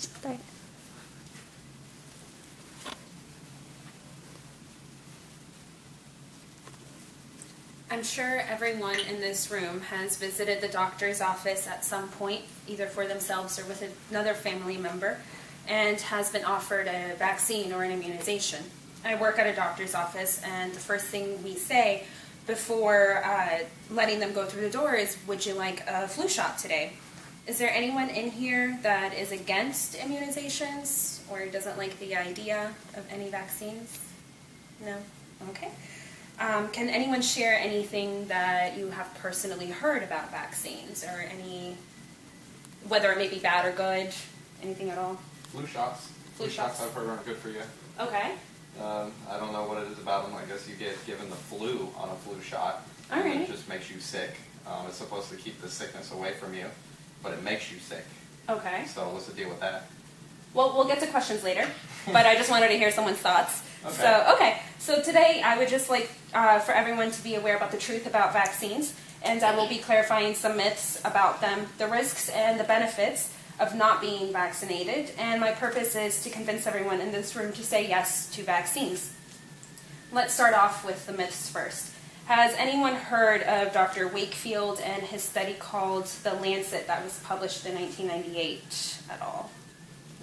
Start. I'm sure everyone in this room has visited the doctor's office at some point, either for themselves or with another family member, and has been offered a vaccine or an immunization. I work at a doctor's office, and the first thing we say before letting them go through the door is, "Would you like a flu shot today?" Is there anyone in here that is against immunizations or doesn't like the idea of any vaccines? No? Okay. Can anyone share anything that you have personally heard about vaccines, or any, whether it may be bad or good, anything at all? Flu shots. Flu shots I've heard aren't good for you. Okay. I don't know what it is about them. I guess you get given the flu on a flu shot. All right. It just makes you sick. It's supposed to keep the sickness away from you, but it makes you sick. Okay. So what's the deal with that? Well, we'll get to questions later, but I just wanted to hear someone's thoughts. Okay. So today I would just like for everyone to be aware about the truth about vaccines, and I will be clarifying some myths about them, the risks and the benefits of not being vaccinated, and my purpose is to convince everyone in this room to say yes to vaccines. Let's start off with the myths first. Has anyone heard of Dr. Wakefield and his study called The Lancet that was published in 1998 at all?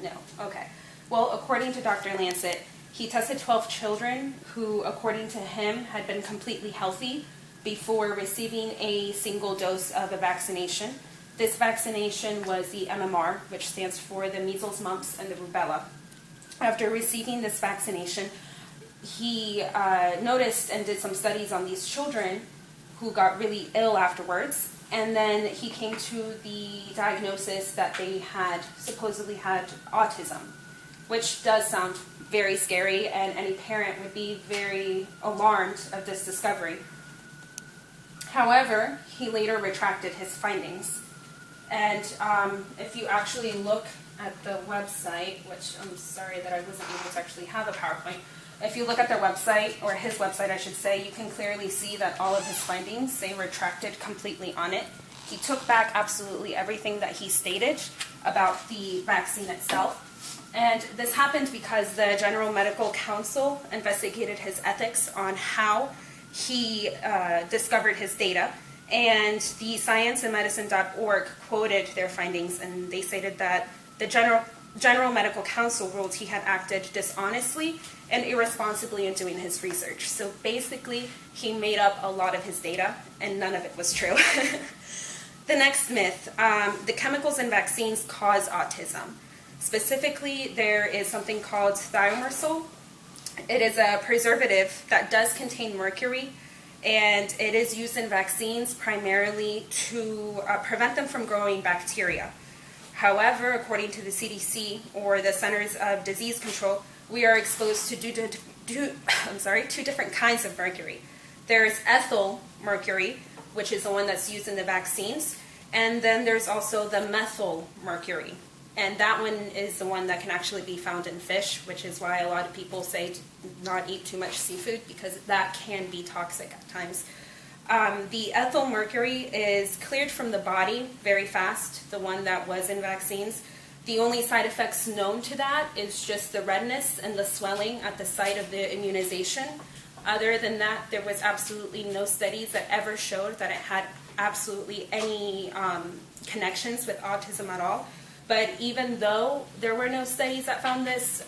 No. Okay. Well, according to Dr. Lancet, he tested 12 children who, according to him, had been completely healthy before receiving a single dose of a vaccination. This vaccination was the MMR, which stands for the measles, mumps, and the rubella. After receiving this vaccination, he noticed and did some studies on these children who got really ill afterwards, and then he came to the diagnosis that they had supposedly had autism, which does sound very scary, and any parent would be very alarmed of this discovery. However, he later retracted his findings. And if you actually look at the website, which I'm sorry that I wasn't able to actually have a PowerPoint, if you look at their website, or his website I should say, you can clearly see that all of his findings, they retracted completely on it. He took back absolutely everything that he stated about the vaccine itself. And this happened because the General Medical Council investigated his ethics on how he discovered his data. And the scienceandmedicine.org quoted their findings, and they stated that the General Medical Council ruled he had acted dishonestly and irresponsibly in doing his research. So basically, he made up a lot of his data, and none of it was true. The next myth, the chemicals in vaccines cause autism. Specifically, there is something called thimerosal. It is a preservative that does contain mercury, and it is used in vaccines primarily to prevent them from growing bacteria. However, according to the CDC, or the Centers of Disease Control, we are exposed to two different kinds of mercury. There's ethyl mercury, which is the one that's used in the vaccines, and then there's also the methyl mercury. And that one is the one that can actually be found in fish, which is why a lot of people say to not eat too much seafood, because that can be toxic at times. The ethyl mercury is cleared from the body very fast, the one that was in vaccines. The only side effects known to that is just the redness and the swelling at the site of the immunization. Other than that, there was absolutely no studies that ever showed that it had absolutely any connections with autism at all. But even though there were no studies that found this,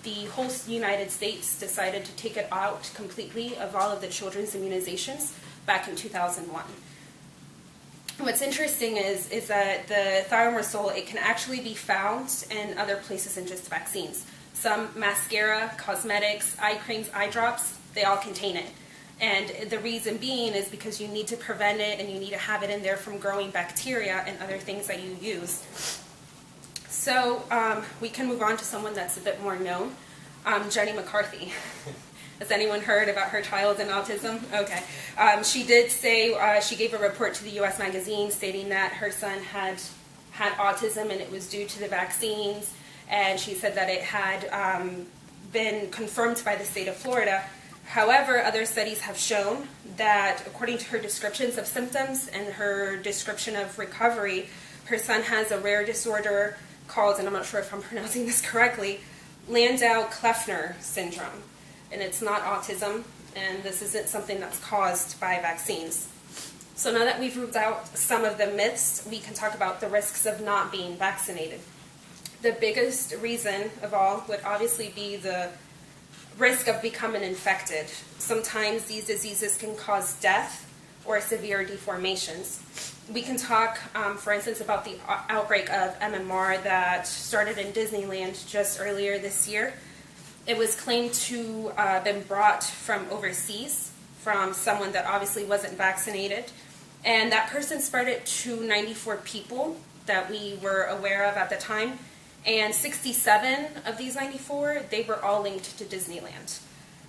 the whole United States decided to take it out completely of all of the children's immunizations back in 2001. What's interesting is that the thimerosal, it can actually be found in other places than just vaccines. Some mascara, cosmetics, eye creams, eye drops, they all contain it. And the reason being is because you need to prevent it, and you need to have it in there from growing bacteria and other things that you use. So we can move on to someone that's a bit more known, Jenny McCarthy. Has anyone heard about her child and autism? Okay. She did say, she gave a report to the U.S. Magazine stating that her son had autism, and it was due to the vaccines, and she said that it had been confirmed by the state of Florida. However, other studies have shown that according to her descriptions of symptoms and her description of recovery, her son has a rare disorder called, and I'm not sure if I'm pronouncing this correctly, Landau-Kleffner syndrome. And it's not autism, and this isn't something that's caused by vaccines. So now that we've ruled out some of the myths, we can talk about the risks of not being vaccinated. The biggest reason of all would obviously be the risk of becoming infected. Sometimes these diseases can cause death or severe deformations. We can talk, for instance, about the outbreak of MMR that started in Disneyland just earlier this year. It was claimed to have been brought from overseas, from someone that obviously wasn't vaccinated. And that person spread it to 94 people that we were aware of at the time. And 67 of these 94, they were all linked to Disneyland.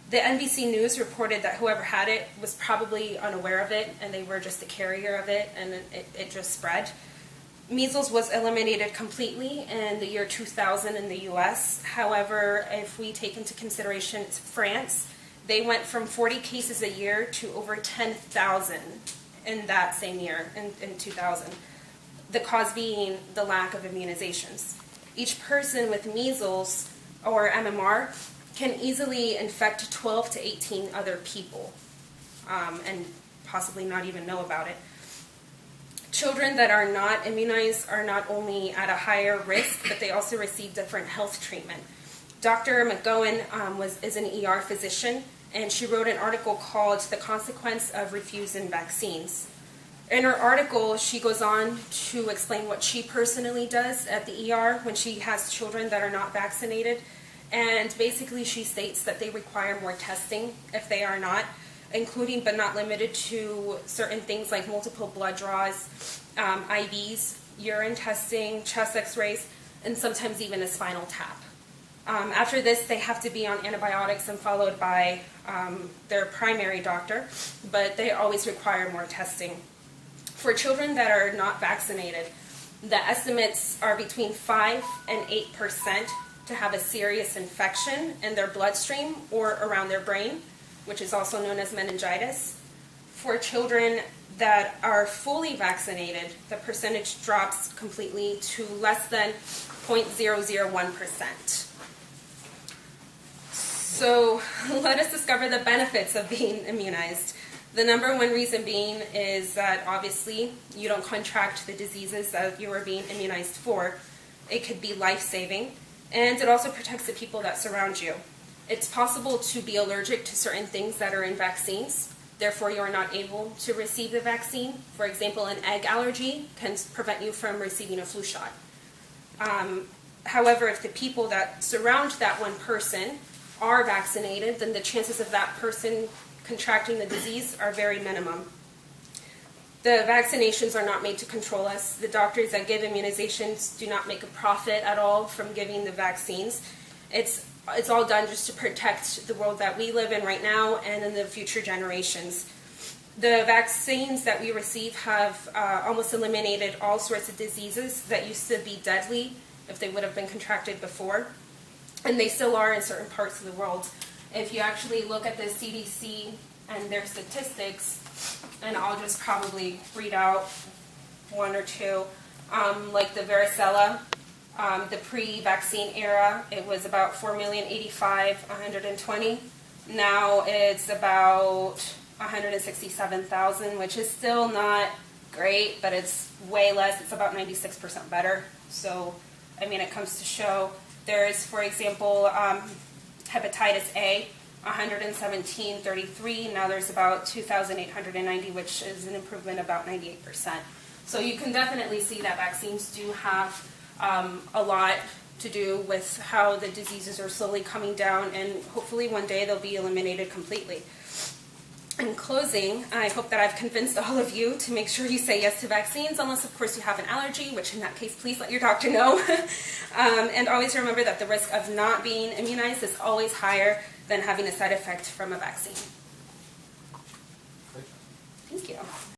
The NBC News reported that whoever had it was probably unaware of it, and they were just the carrier of it, and it just spread. Measles was eliminated completely in the year 2000 in the US. However, if we take into consideration France, they went from 40 cases a year to over 10,000 in that same year, in 2000. The cause being the lack of immunizations. Each person with measles or MMR can easily infect 12 to 18 other people and possibly not even know about it. Children that are not immunized are not only at a higher risk, but they also receive different health treatment. Dr. McGowan is an ER physician, and she wrote an article called "The Consequence of Refusing Vaccines." In her article, she goes on to explain what she personally does at the ER when she has children that are not vaccinated. And basically she states that they require more testing if they are not, including but not limited to certain things like multiple blood draws, IVs, urine testing, chest x-rays, and sometimes even a spinal tap. After this, they have to be on antibiotics and followed by their primary doctor, but they always require more testing. For children that are not vaccinated, the estimates are between 5 and 8% to have a serious infection in their bloodstream or around their brain, which is also known as meningitis. For children that are fully vaccinated, the percentage drops completely to less than 0.001%. So let us discover the benefits of being immunized. The number one reason being is that obviously you don't contract the diseases that you are being immunized for. It could be life-saving, and it also protects the people that surround you. It's possible to be allergic to certain things that are in vaccines, therefore you are not able to receive the vaccine. For example, an egg allergy can prevent you from receiving a flu shot. However, if the people that surround that one person are vaccinated, then the chances of that person contracting the disease are very minimum. The vaccinations are not made to control us. The doctors that give immunizations do not make a profit at all from giving the vaccines. It's all done just to protect the world that we live in right now and in the future generations. The vaccines that we receive have almost eliminated all sorts of diseases that used to be deadly if they would have been contracted before, and they still are in certain parts of the world. If you actually look at the CDC and their statistics, and I'll just probably read out one or two, like the varicella, the pre-vaccine era, it was about 4,085,120. Now it's about 167,000, which is still not great, but it's way less. It's about 96% better. So, I mean, it comes to show there's, for example, hepatitis A, 117,33. Now there's about 2,890, which is an improvement about 98%. So you can definitely see that vaccines do have a lot to do with how the diseases are slowly coming down, and hopefully one day they'll be eliminated completely. In closing, I hope that I've convinced all of you to make sure you say yes to vaccines, unless of course you have an allergy, which in that case please let your doctor know. And always remember that the risk of not being immunized is always higher than having a side effect from a vaccine.